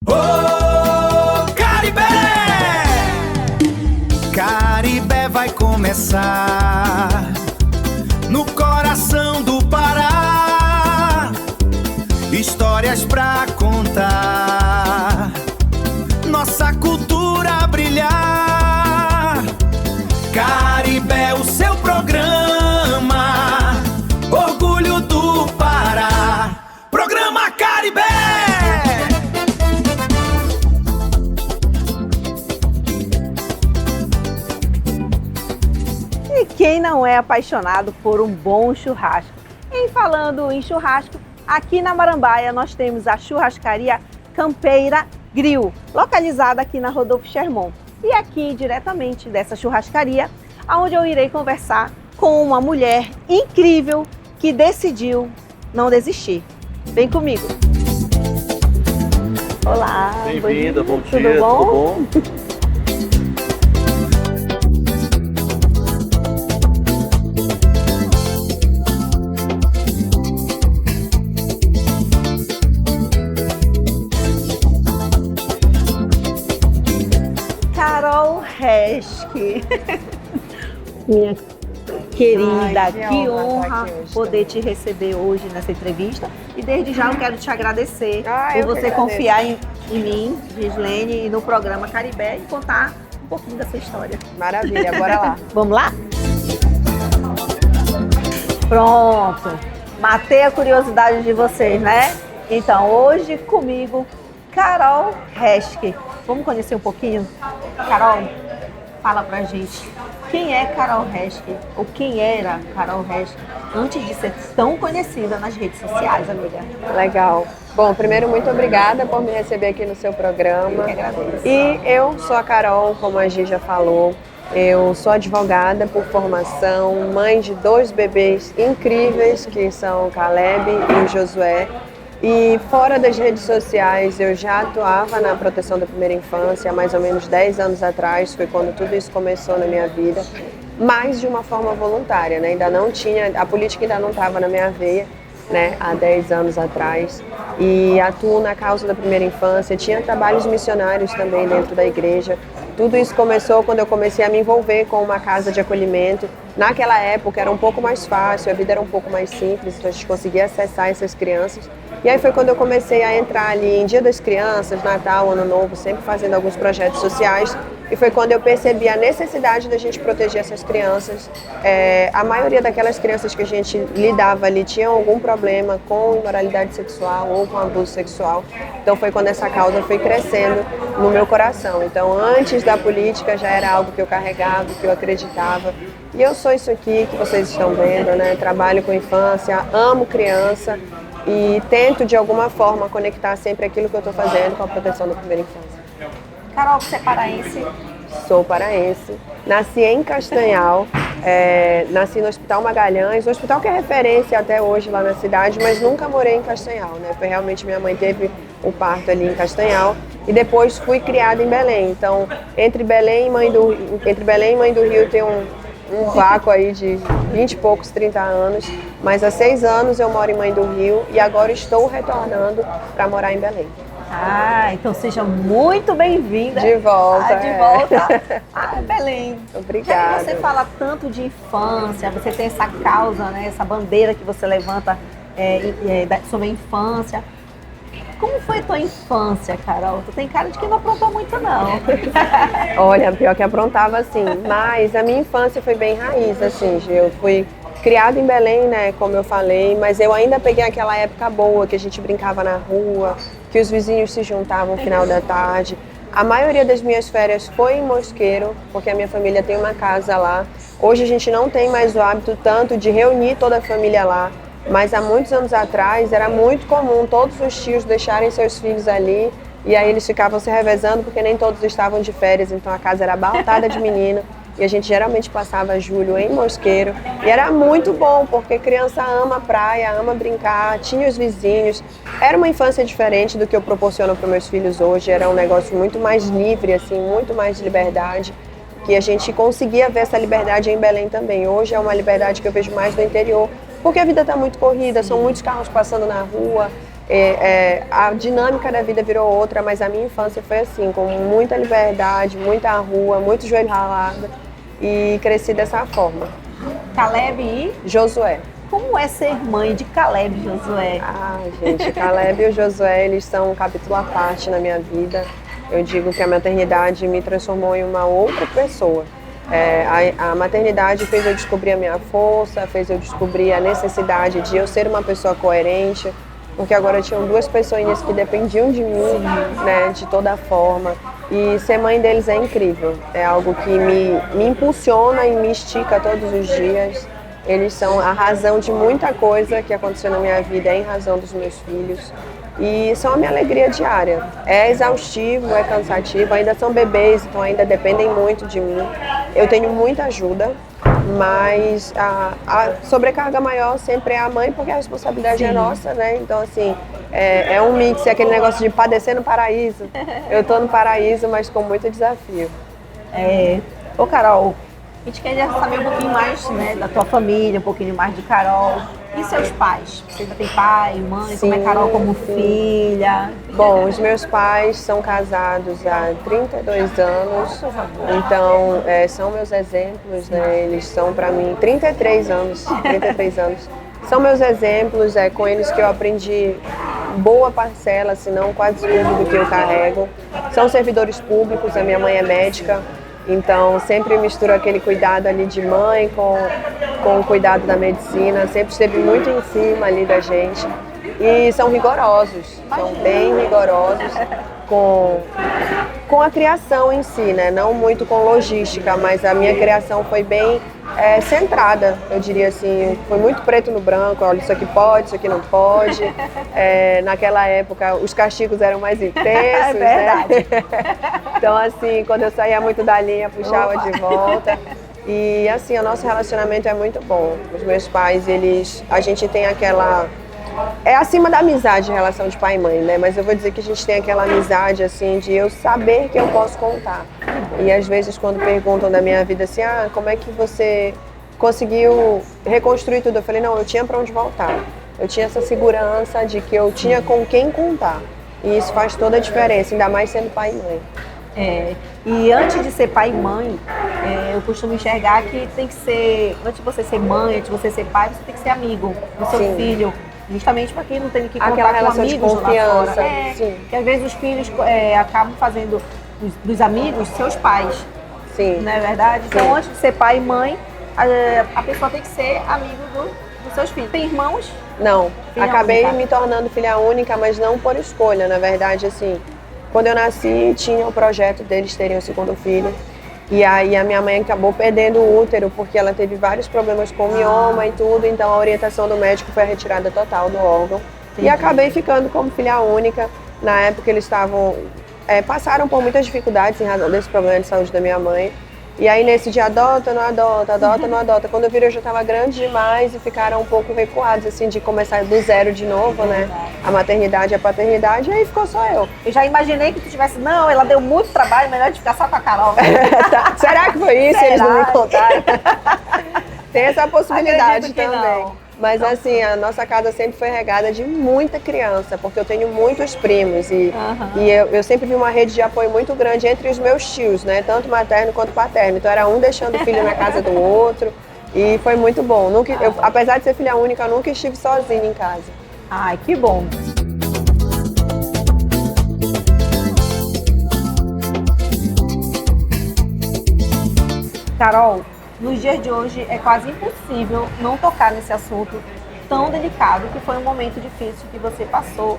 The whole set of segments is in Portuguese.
Ô, Caribé! Caribé vai começar no coração do Pará. Histórias pra contar, nossa cultura brilhar. Caribé, o seu programa, orgulho do Pará. Programa Caribé! E quem não é apaixonado por um bom churrasco? E falando em churrasco, aqui na Marambaia nós temos a churrascaria Campeira Grill, localizada aqui na Rodolfo Schermon. E aqui, diretamente dessa churrascaria, onde eu irei conversar com uma mulher incrível que decidiu não desistir. Vem comigo! Olá! Bem-vinda, bom dia, tudo bom? Tudo bom? Carol Reschke, minha querida, Ai, que honra estar aqui hoje poder te receber hoje nessa entrevista. E desde já eu quero te agradecer por eu você que agradeço. confiar em mim, Gislene, e no programa Caribé e contar um pouquinho da sua história. Maravilha, bora lá. Vamos lá? Pronto, matei a curiosidade de vocês, né? Então, hoje comigo, Carol Reschke. Vamos conhecer um pouquinho? Carol, fala pra gente, quem é Carol Reschke? Ou quem era Carol Reschke antes de ser tão conhecida nas redes sociais, amiga? Legal. Bom, primeiro, muito obrigada por me receber aqui no seu programa. Eu que agradeço. E eu sou a Carol, como a Gi já falou. Eu sou advogada por formação, mãe de 2 bebês incríveis, que são o Caleb e o Josué. E fora das redes sociais, eu já atuava na proteção da primeira infância há mais ou menos 10 anos atrás, foi quando tudo isso começou na minha vida, mas de uma forma voluntária, né? Ainda não tinha, a política ainda não estava na minha veia, né? Há 10 anos atrás. E atuo na causa da primeira infância, tinha trabalhos missionários também dentro da igreja. Tudo isso começou quando eu comecei a me envolver com uma casa de acolhimento. Naquela época era um pouco mais fácil, a vida era um pouco mais simples, então a gente conseguia acessar essas crianças. E aí foi quando eu comecei a entrar ali em Dia das Crianças, Natal, Ano Novo, sempre fazendo alguns projetos sociais. E foi quando eu percebi a necessidade da gente proteger essas crianças. A maioria daquelas crianças que a gente lidava ali tinham algum problema com imoralidade sexual ou com abuso sexual. Então foi quando essa causa foi crescendo no meu coração. Então antes da política já era algo que eu carregava, que eu acreditava. E eu sou isso aqui que vocês estão vendo, né? Trabalho com infância, amo criança e tento de alguma forma conectar sempre aquilo que eu estou fazendo com a proteção da primeira infância. Carol, você é paraense? Sou paraense, nasci em Castanhal, nasci no Hospital Magalhães, um hospital que é referência até hoje lá na cidade, mas nunca morei em Castanhal, né? Foi realmente minha mãe teve o parto ali em Castanhal e depois fui criada em Belém. Então, entre Belém e Mãe do Rio tem um vácuo aí de 20 e poucos, 30 anos, mas há 6 anos eu moro em Mãe do Rio e agora estou retornando para morar em Belém. Ah, então seja muito bem-vinda. De volta. De volta a Belém. Obrigada. Já que você fala tanto de infância, você tem essa causa, né, essa bandeira que você levanta sobre a infância. Como foi a tua infância, Carol? Tu tem cara de que não aprontou muito, não. Olha, pior que aprontava assim, mas a minha infância foi bem raiz, assim, eu fui criada em Belém, né, como eu falei, mas eu ainda peguei aquela época boa, que a gente brincava na rua, que os vizinhos se juntavam no final da tarde. A maioria das minhas férias foi em Mosqueiro, porque a minha família tem uma casa lá. Hoje a gente não tem mais o hábito tanto de reunir toda a família lá, mas há muitos anos atrás era muito comum todos os tios deixarem seus filhos ali e aí eles ficavam se revezando porque nem todos estavam de férias, então a casa era abarrotada de menino. E a gente geralmente passava julho em Mosqueiro. E era muito bom, porque criança ama praia, ama brincar, tinha os vizinhos. Era uma infância diferente do que eu proporciono para meus filhos hoje. Era um negócio muito mais livre, assim, muito mais de liberdade. Que a gente conseguia ver essa liberdade em Belém também. Hoje é uma liberdade que eu vejo mais no interior, porque a vida está muito corrida, são muitos carros passando na rua. A dinâmica da vida virou outra, mas a minha infância foi assim, com muita liberdade, muita rua, muito joelho ralado, e cresci dessa forma. Caleb e Josué. como é ser mãe de Caleb e Josué? Ah, gente, Caleb e o Josué, eles são um capítulo à parte na minha vida. Eu digo que a maternidade me transformou em uma outra pessoa. A maternidade fez eu descobrir a minha força, fez eu descobrir a necessidade de eu ser uma pessoa coerente, porque agora tinham duas pessoinhas que dependiam de mim, né, de toda forma. E ser mãe deles é incrível, é algo que me impulsiona e me estica todos os dias. Eles são a razão de muita coisa que aconteceu na minha vida, é em razão dos meus filhos. E são a minha alegria diária. É exaustivo, é cansativo, ainda são bebês, então ainda dependem muito de mim. Eu tenho muita ajuda, mas a sobrecarga maior sempre é a mãe, porque a responsabilidade é nossa, né? Então, assim, é um mix, é aquele negócio de padecer no paraíso. Eu tô no paraíso, mas com muito desafio. Ô Carol, a gente quer saber um pouquinho mais, né, da tua família, um pouquinho mais de Carol. E seus pais? Você ainda tem pai, mãe? Como é Carol como filha? Bom, os meus pais são casados há 32 anos, então são meus exemplos, né? Eles são para mim 33 anos. São meus exemplos, é com eles que eu aprendi boa parcela, se não quase tudo do que eu carrego. São servidores públicos, a minha mãe é médica. Então, sempre misturo aquele cuidado ali de mãe com o cuidado da medicina, sempre esteve muito em cima ali da gente. E são rigorosos, são bem rigorosos com a criação em si, né? Não muito com logística, mas a minha criação foi bem centrada, eu diria assim. Foi muito preto no branco, olha, isso aqui pode, isso aqui não pode. Naquela época, os castigos eram mais intensos, É verdade. né? Então, assim, quando eu saía muito da linha, puxava de volta. E, assim, o nosso relacionamento é muito bom. Os meus pais, a gente tem aquela... É acima da amizade em relação de pai e mãe, né? Mas eu vou dizer que a gente tem aquela amizade, assim, de eu saber que eu posso contar. E às vezes quando perguntam da minha vida assim, como é que você conseguiu reconstruir tudo? Eu falei, não, eu tinha para onde voltar. Eu tinha essa segurança de que eu tinha com quem contar. E isso faz toda a diferença, ainda mais sendo pai e mãe. E antes de ser pai e mãe, eu costumo enxergar que tem que ser, antes de você ser mãe, antes de você ser pai, você tem que ser amigo do seu filho. Justamente para quem não tem que contar aquela com relação amigos de confiança. Lá fora. Que às vezes os filhos acabam fazendo dos amigos seus pais. Sim. Não é verdade? Sim. Então, antes de ser pai e mãe, a pessoa tem que ser amigo dos seus filhos. Tem irmãos? Não. Filha Acabei única. me tornando filha única, mas não por escolha. Na verdade, assim, quando eu nasci, tinha o projeto deles terem o segundo filho. E aí a minha mãe acabou perdendo o útero porque ela teve vários problemas com mioma e tudo, então a orientação do médico foi a retirada total do órgão. E acabei ficando como filha única. Na época eles passaram por muitas dificuldades em razão desse problema de saúde da minha mãe. E aí nesse dia adota, não adota. Quando eu vi eu já estava grande demais e ficaram um pouco recuados, assim, de começar do zero de novo, né? A maternidade e a paternidade, e aí ficou só eu. Eu já imaginei que tu tivesse, não, ela deu muito trabalho, melhor de ficar só com a Carol. Será que foi isso? Será? Eles não me contaram. Tem essa possibilidade Acredito que também. não. Mas assim, a nossa casa sempre foi regada de muita criança, porque eu tenho muitos primos e eu sempre vi uma rede de apoio muito grande entre os meus tios, né? Tanto materno quanto paterno. Então era um deixando o filho na casa do outro e foi muito bom. Apesar de ser filha única, eu nunca estive sozinha em casa. Ai, que bom. Carol, nos dias de hoje é quase impossível não tocar nesse assunto tão delicado, que foi um momento difícil que você passou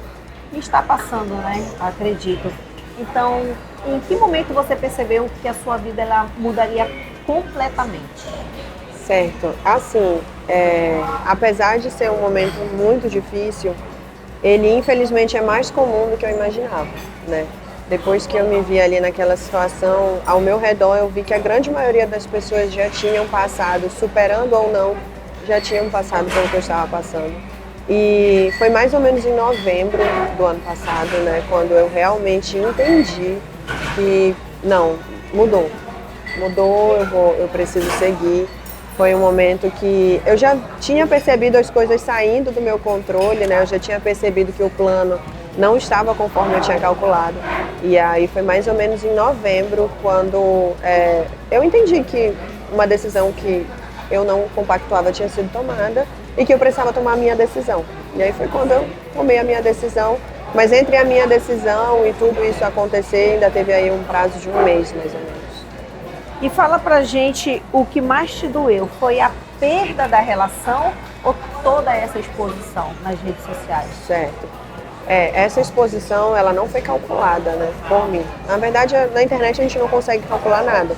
e está passando, né? Acredito. Então, em que momento você percebeu que a sua vida ela mudaria completamente? Certo. Assim, apesar de ser um momento muito difícil, ele infelizmente é mais comum do que eu imaginava, né? Depois que eu me vi ali naquela situação, ao meu redor eu vi que a grande maioria das pessoas já tinham passado, superando ou não, já tinham passado pelo que eu estava passando. E foi mais ou menos em novembro do ano passado, né, quando eu realmente entendi que, não, mudou, eu preciso seguir. Foi um momento que eu já tinha percebido as coisas saindo do meu controle, né? Eu já tinha percebido que o plano não estava conforme eu tinha calculado. E aí foi mais ou menos em novembro quando eu entendi que uma decisão que eu não compactuava tinha sido tomada e que eu precisava tomar a minha decisão. E aí foi quando eu tomei a minha decisão. Mas entre a minha decisão e tudo isso acontecer, ainda teve aí um prazo de um mês, mais ou menos. E fala pra gente o que mais te doeu, foi a perda da relação ou toda essa exposição nas redes sociais? Certo. Essa exposição, ela não foi calculada, né, por mim. Na verdade, na internet a gente não consegue calcular nada.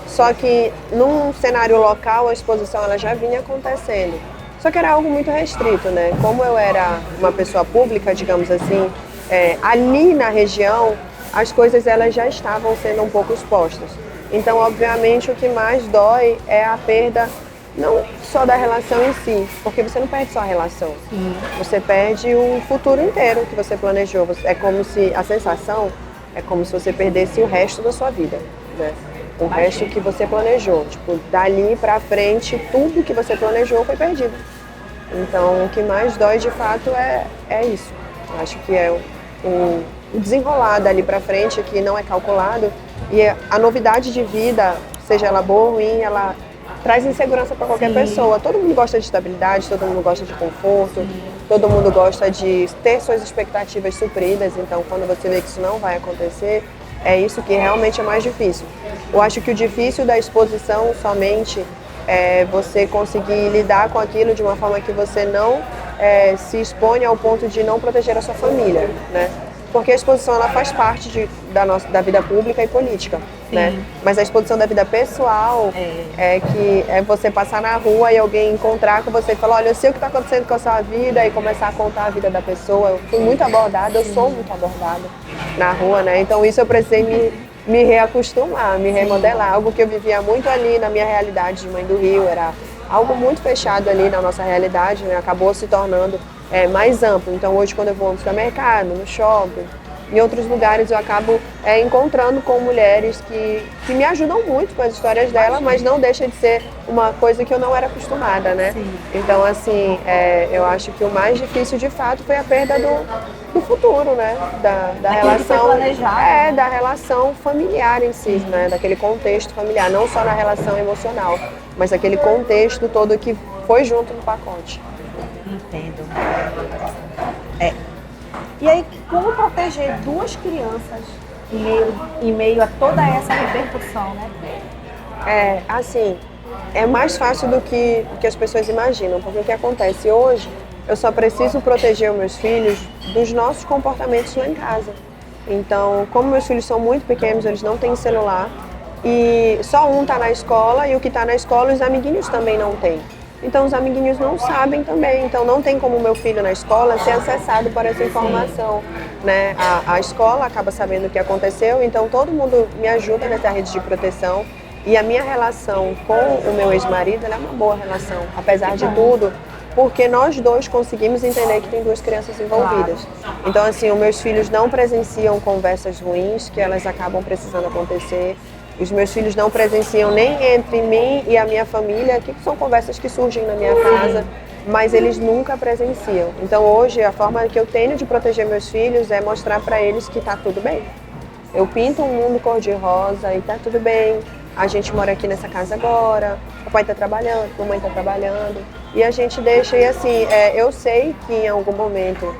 Só que num cenário local, a exposição ela já vinha acontecendo. Só que era algo muito restrito, né? Como eu era uma pessoa pública, digamos assim, ali na região, as coisas elas já estavam sendo um pouco expostas. Então, obviamente, o que mais dói é a perda não só da relação em si, porque você não perde só a relação, você perde o futuro inteiro que você planejou. É como se a sensação é como se você perdesse o resto da sua vida, né? O resto que você planejou, tipo, dali pra frente, tudo que você planejou foi perdido. Então, o que mais dói de fato é isso. Eu acho que é o desenrolar dali pra frente, que não é calculado, e a novidade de vida, seja ela boa ou ruim, ela traz insegurança para qualquer pessoa. Todo mundo gosta de estabilidade, todo mundo gosta de conforto, todo mundo gosta de ter suas expectativas supridas. Então, quando você vê que isso não vai acontecer, é isso que realmente é mais difícil. Eu acho que o difícil da exposição somente é você conseguir lidar com aquilo de uma forma que você não se expõe ao ponto de não proteger a sua família, né? Porque a exposição ela faz parte da vida pública e política, né? Mas a exposição da vida pessoal é você passar na rua e alguém encontrar com você e falar, olha, eu sei o que está acontecendo com a sua vida, e começar a contar a vida da pessoa. Eu fui muito abordada, eu sou muito abordada na rua, né? Então isso eu precisei me reacostumar, me remodelar. Algo que eu vivia muito ali na minha realidade de mãe do Rio, era algo muito fechado ali na nossa realidade, né? Acabou se tornando mais amplo. Então hoje quando eu vou no supermercado, no shopping, em outros lugares eu acabo encontrando com mulheres que me ajudam muito com as histórias dela, mas não deixa de ser uma coisa que eu não era acostumada, né? Então assim, eu acho que o mais difícil de fato foi a perda do futuro, né? Da relação, da relação familiar em si, né? Daquele contexto familiar, não só na relação emocional, mas aquele contexto todo que foi junto no pacote. Entendo. E aí, como proteger duas crianças em meio a toda essa repercussão, né? Assim, é mais fácil do que as pessoas imaginam, porque o que acontece hoje, eu só preciso proteger os meus filhos dos nossos comportamentos lá em casa. Então, como meus filhos são muito pequenos, eles não têm celular, e só um está na escola, e o que está na escola, os amiguinhos também não têm. Então os amiguinhos não sabem também, então não tem como meu filho na escola ser acessado por essa informação, né? A escola acaba sabendo o que aconteceu, então todo mundo me ajuda nessa rede de proteção, e a minha relação com o meu ex-marido ela é uma boa relação, apesar de tudo, porque nós dois conseguimos entender que tem duas crianças envolvidas. Então assim, os meus filhos não presenciam conversas ruins que elas acabam precisando acontecer. Os meus filhos não presenciam nem entre mim e a minha família, que são conversas que surgem na minha casa, mas eles nunca presenciam. Então hoje a forma que eu tenho de proteger meus filhos é mostrar para eles que está tudo bem. Eu pinto um mundo cor-de-rosa e está tudo bem. A gente mora aqui nessa casa agora, papai está trabalhando, mamãe está trabalhando. E a gente deixa, e assim, eu sei que em algum momento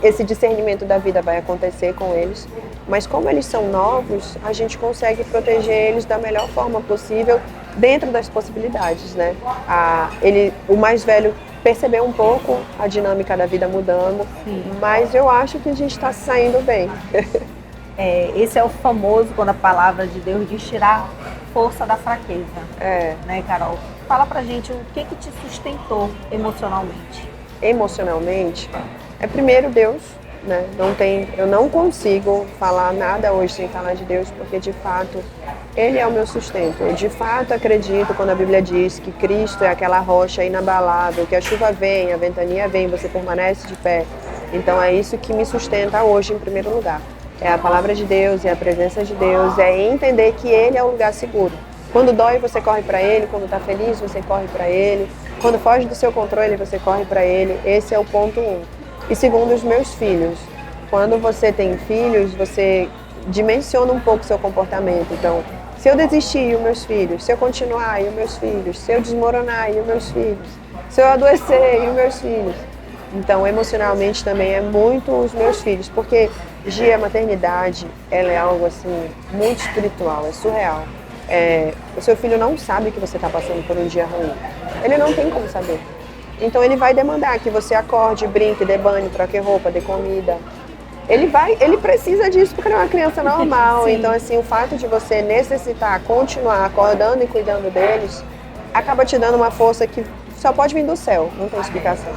esse discernimento da vida vai acontecer com eles, mas como eles são novos, a gente consegue proteger eles da melhor forma possível dentro das possibilidades, né? O mais velho percebeu um pouco a dinâmica da vida mudando, mas eu acho que a gente está saindo bem. Esse é o famoso, quando a palavra de Deus diz tirar força da fraqueza, né, Carol? Fala pra gente o que te sustentou emocionalmente. Emocionalmente, primeiro Deus, né? Eu não consigo falar nada hoje sem falar de Deus, porque de fato Ele é o meu sustento. Eu de fato acredito quando a Bíblia diz que Cristo é aquela rocha inabalável, que a chuva vem, a ventania vem, você permanece de pé. Então é isso que me sustenta hoje em primeiro lugar. É a palavra de Deus, é a presença de Deus, é entender que Ele é um lugar seguro. Quando dói, você corre para ele. Quando está feliz, você corre para ele. Quando foge do seu controle, você corre para ele. Esse é o ponto 1. E segundo, os meus filhos. Quando você tem filhos, você dimensiona um pouco o seu comportamento. Então, se eu desistir, e os meus filhos? Se eu continuar, e os meus filhos? Se eu desmoronar, e os meus filhos? Se eu adoecer, e os meus filhos? Então, emocionalmente também é muito os meus filhos, porque, Gia, a maternidade, ela é algo assim, muito espiritual, é surreal. O seu filho não sabe que você está passando por um dia ruim. Ele não tem como saber. Então, ele vai demandar que você acorde, brinque, dê banho, troque roupa, dê comida. Ele precisa disso porque ele é uma criança normal. Sim. Então, assim, o fato de você necessitar continuar acordando e cuidando deles, acaba te dando uma força que só pode vir do céu, não tem explicação.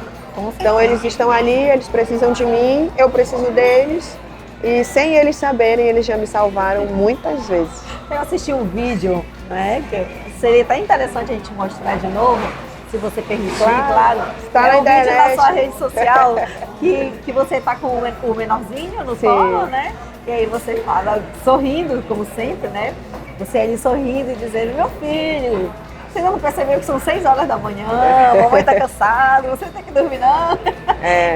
Então eles estão ali, eles precisam de mim, eu preciso deles, e sem eles saberem, eles já me salvaram muitas vezes. Eu assisti um vídeo, né, que seria até interessante a gente mostrar de novo, se você permitir, claro. Está na um vídeo internet. na sua rede social que você está com o menorzinho no colo, né? E aí você fala, sorrindo, como sempre, né? Você ali sorrindo e dizendo, meu filho, você não percebeu que são 6 horas da manhã, a mamãe tá cansada, você tem que dormir não.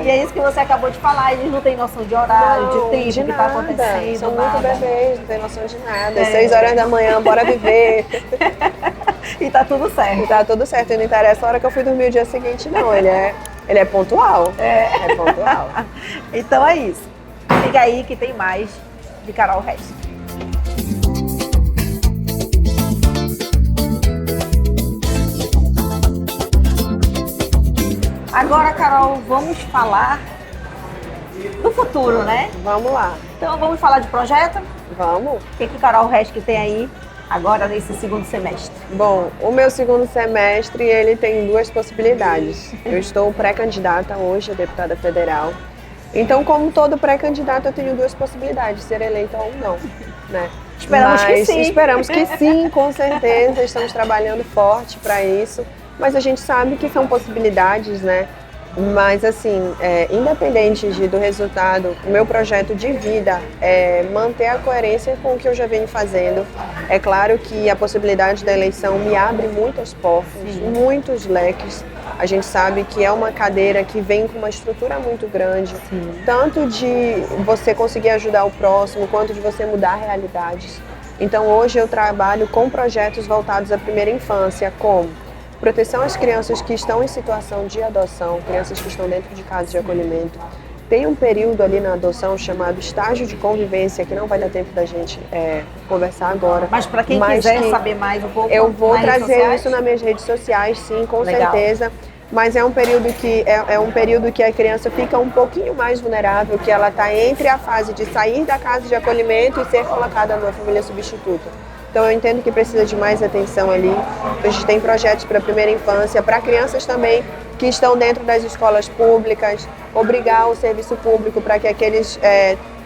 E é isso que você acabou de falar, eles não têm noção de horário, de tempo, de que tá acontecendo, são nada. muito bebês, não tem noção de nada. 6 horas da manhã, bora viver. E tá tudo certo. E tá tudo certo, e não interessa a hora que eu fui dormir o dia seguinte, não. Ele é pontual. É pontual. Então é isso. Fica aí que tem mais de Carol Resch. Agora, Carol, vamos falar do futuro, né? Vamos lá. Então vamos falar de projeto? Vamos. O que Carol Resch tem aí agora nesse segundo semestre? Bom, o meu segundo semestre, ele tem 2 possibilidades. Eu estou pré-candidata hoje a deputada federal. Então, como todo pré-candidato, eu tenho 2 possibilidades, ser eleita ou não, né? Esperamos que sim. Esperamos que sim, com certeza. Estamos trabalhando forte para isso. Mas a gente sabe que são possibilidades, né? Mas, assim, independente do resultado, o meu projeto de vida é manter a coerência com o que eu já venho fazendo. É claro que a possibilidade da eleição me abre muitas portas, muitos leques. A gente sabe que é uma cadeira que vem com uma estrutura muito grande, tanto de você conseguir ajudar o próximo, quanto de você mudar realidades. Então, hoje eu trabalho com projetos voltados à primeira infância, como proteção às crianças que estão em situação de adoção, crianças que estão dentro de casa de acolhimento. Tem um período ali na adoção chamado estágio de convivência, que não vai dar tempo da gente conversar agora. Mas para quem quiser saber mais um pouco, eu vou trazer isso nas minhas redes sociais, sim, com certeza. Mas é um período que a criança fica um pouquinho mais vulnerável, que ela está entre a fase de sair da casa de acolhimento e ser colocada numa família substituta. Então eu entendo que precisa de mais atenção ali. A gente tem projetos para a primeira infância, para crianças também que estão dentro das escolas públicas, obrigar o serviço público para que aqueles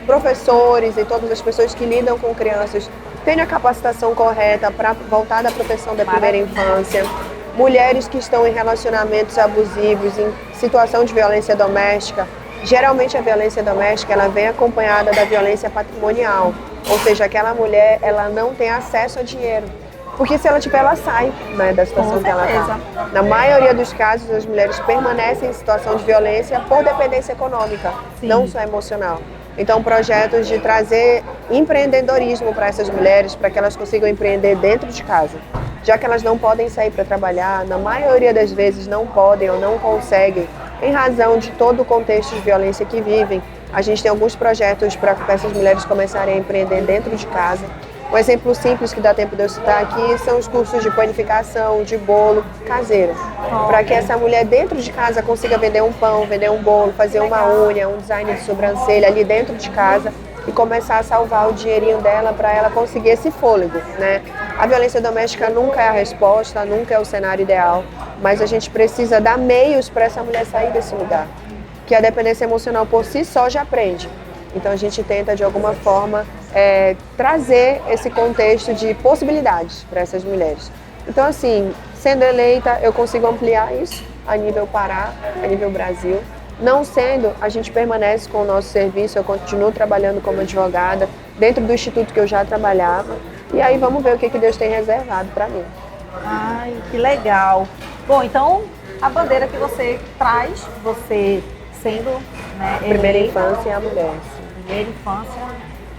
professores e todas as pessoas que lidam com crianças tenham a capacitação correta para voltar da proteção da primeira infância. Mulheres que estão em relacionamentos abusivos, em situação de violência doméstica. Geralmente a violência doméstica ela vem acompanhada da violência patrimonial, ou seja, aquela mulher ela não tem acesso a dinheiro, porque se ela tiver ela sai, né, da situação que ela está. Na maioria dos casos as mulheres permanecem em situação de violência por dependência econômica, não só emocional. Então projetos de trazer empreendedorismo para essas mulheres, para que elas consigam empreender dentro de casa. Já que elas não podem sair para trabalhar, na maioria das vezes não podem ou não conseguem, em razão de todo o contexto de violência que vivem. A gente tem alguns projetos para essas mulheres começarem a empreender dentro de casa. Um exemplo simples que dá tempo de eu citar aqui são os cursos de panificação, de bolo caseiro. Para que essa mulher dentro de casa consiga vender um pão, vender um bolo, fazer uma unha, um design de sobrancelha ali dentro de casa e começar a salvar o dinheirinho dela para ela conseguir esse fôlego, né? A violência doméstica nunca é a resposta, nunca é o cenário ideal, mas a gente precisa dar meios para essa mulher sair desse lugar. Que a dependência emocional por si só já prende. Então a gente tenta de alguma forma trazer esse contexto de possibilidades para essas mulheres. Então assim, sendo eleita eu consigo ampliar isso a nível Pará, a nível Brasil. Não sendo, a gente permanece com o nosso serviço, eu continuo trabalhando como advogada dentro do instituto que eu já trabalhava. E aí vamos ver o que Deus tem reservado para mim. Ai, que legal. Bom, então a bandeira que você traz, você sendo, né, Primeira eleita, infância e a mulher. primeira infância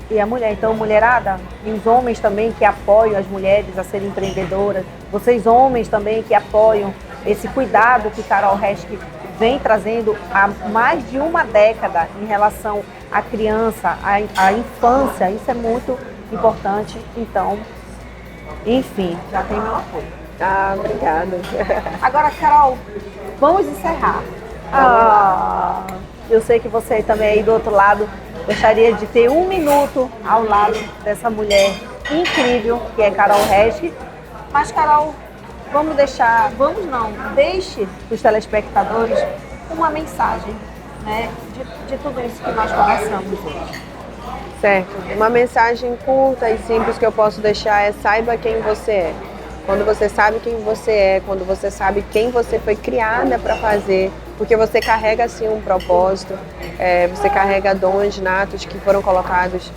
e a mulher. Então, mulherada, e os homens também que apoiam as mulheres a serem empreendedoras, vocês homens também que apoiam esse cuidado que Carol Reschke vem trazendo há mais de uma década em relação à criança, à infância, isso é muito importante. Então, enfim, já tem meu apoio. Ah, obrigada. Agora, Carol, vamos encerrar. Eu sei que você também aí do outro lado gostaria de ter um minuto ao lado dessa mulher incrível que é Carol Reschke. Mas, Carol, deixe os telespectadores uma mensagem, né, de tudo isso que nós conversamos hoje. Certo. Uma mensagem curta e simples que eu posso deixar é: saiba quem você é. Quando você sabe quem você é, quando você sabe quem você foi criada para fazer, porque você carrega assim um propósito, você carrega dons natos que foram colocados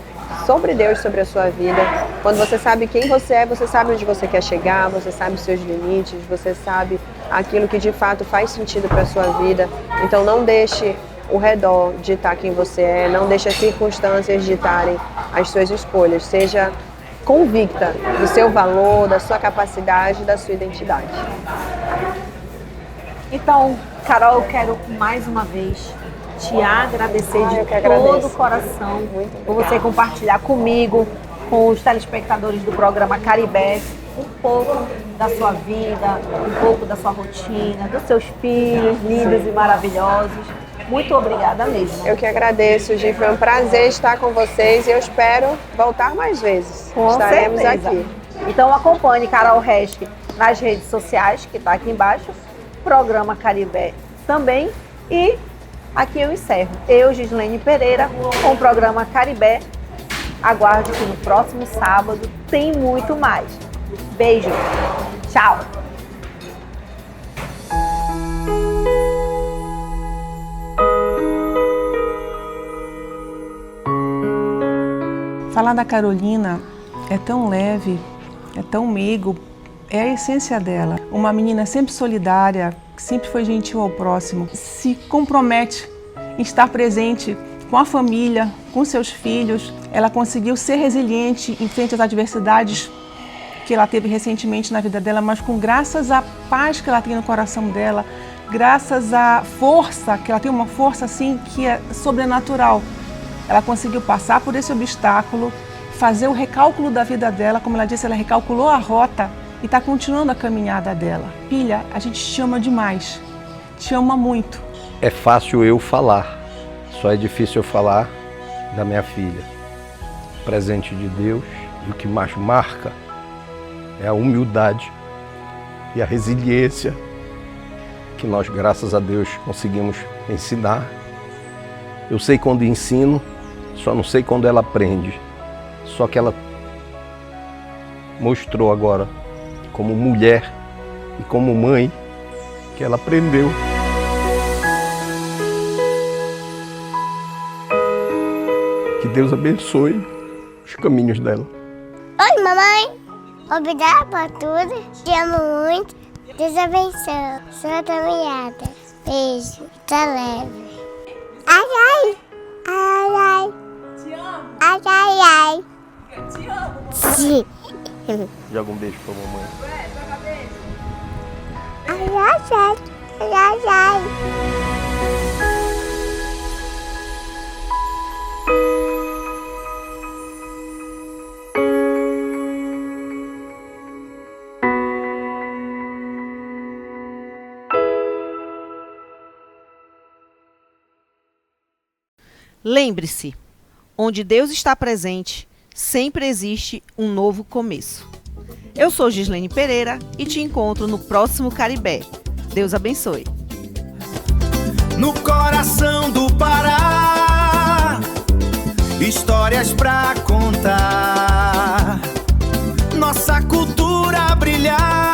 sobre Deus, sobre a sua vida. Quando você sabe quem você é, você sabe onde você quer chegar, você sabe os seus limites, você sabe aquilo que de fato faz sentido para a sua vida. Então não deixe o redor ditar quem você é, não deixe as circunstâncias ditarem as suas escolhas. Seja convicta do seu valor, da sua capacidade, da sua identidade. Então, Carol, eu quero mais uma vez te agradecer de todo o coração por você compartilhar comigo, com os telespectadores do programa Caribé, um pouco da sua vida, um pouco da sua rotina, dos seus filhos lindos e maravilhosos. Muito obrigada mesmo. Eu que agradeço, Gi. Foi um prazer estar com vocês e eu espero voltar mais vezes. Estaremos certeza. aqui. Então acompanhe Carol Reschke nas redes sociais, que está aqui embaixo, programa Caribé também. E aqui eu encerro. Eu, Gislene Pereira, com o programa Caribé. Aguarde que no próximo sábado tem muito mais. Beijo. Tchau. Falar da Carolina é tão leve, é tão meigo, é a essência dela. Uma menina sempre solidária, que sempre foi gentil ao próximo, se compromete em estar presente com a família, com seus filhos. Ela conseguiu ser resiliente em frente às adversidades que ela teve recentemente na vida dela, mas com graças à paz que ela tem no coração dela, graças à força, que ela tem uma força assim que é sobrenatural. Ela conseguiu passar por esse obstáculo, fazer o recálculo da vida dela, como ela disse, ela recalculou a rota e está continuando a caminhada dela. Filha, a gente te ama demais, te ama muito. É fácil eu falar, só é difícil eu falar da minha filha. Presente de Deus, e o que mais marca é a humildade e a resiliência que nós, graças a Deus, conseguimos ensinar. Eu sei quando ensino, só não sei quando ela aprende. Só que ela mostrou agora, como mulher e como mãe, que ela aprendeu. Que Deus abençoe os caminhos dela. Oi, mamãe. Obrigada por tudo. Te amo muito. Deus abençoe. Sua caminhada. Beijo. Tá leve. Ai, ai. Ai, ai. Te amo. Ai, ai, ai. Eu te amo. Sim. Joga um beijo pra mamãe. Ai, ai, ai. Ai, ai, ai. Lembre-se, onde Deus está presente, sempre existe um novo começo. Eu sou Gislene Pereira e te encontro no próximo Caribé. Deus abençoe. No coração do Pará, histórias pra contar, nossa cultura brilhar.